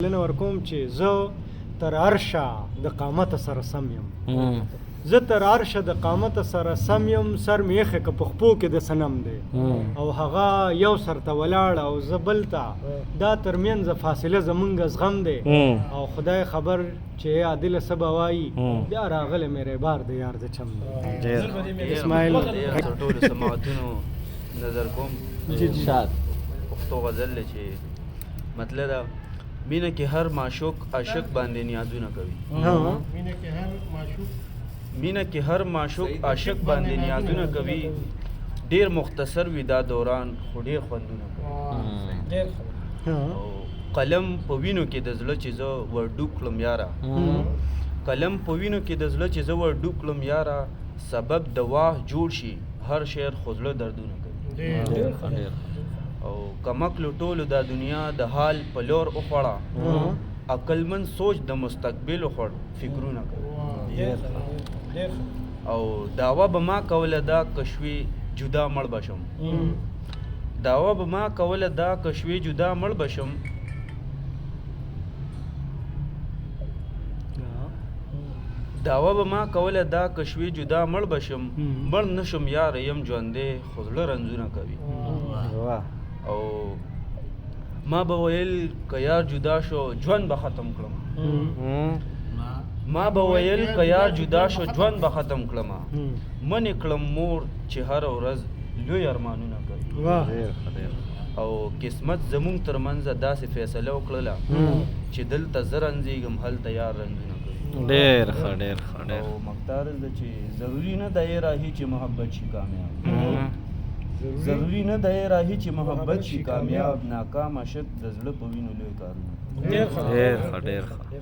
لنه ورکوم چې زه تر عرشه د قامت سره سم یم زه تر عرشه د قامت سره سم یم سر مې ایښی که په خپو کې د صنم دی او هغه یو سر ته ولاړ او زه بل ته دا ترمنځ فاصله زمونږ زغم دی او خدای خبر چې عادل څه به وایي بیا راغلی مې ریبار د یار د چم دی اسماعیل ټولو سماعتونو نظر کوم شاد پښتو غزل دی چې مطلب دا مینه کې هر معشوق عاشق باندې نیازونه کوي مینه کې هر معشوق عاشق باندې نیازونه کوي ډیر مختصر وي دا دوران خو ډیر خوندونه کوي قلم په وینو کې د زړه چې زه ور ډوب کړم یاره قلم په وینو کې د زړه چې زه ور ډوب کړم یاره سبب د واه جوړ شي هر شعر خو زړه دردونه کوي او کمکلو ټولو دا دنیا د حال په لور وخوړه عقلمند سوچ د مستقبل وخوړ فکرونه کوي او دعوه به ما کوله دا کشوي جدا مړ بشم دعوه به ما کوله دا کشوي جدا مړ بشم دعوه به ما کوله دا کشوي جدا مړ بشم مړ نشم یار یم ژوندې خو زړه رنځونه کوي او ما به ویل که یار جدا شو ژوند به ختم کړم ما به ویل که یار جدا شو ژوند به ختم کړم منې کړم مور چې هره ورځ لوی ارمانونه کوي او قسمت زمونږ تر منځه داسې فیصله وکړله چې دلته زه رنځېږم هلته یار رنځونه کوي ډېر ښه ډېر ښه ډېر او مقدار ده چې ضروري نه ده یې راهي چې محبت شي کامیاب ضروری نه ده یې راهي چې محبت شي کامیاب ناکام عاشق د زړه په وینو لوی کارونه ډېر ښه ډېر ښه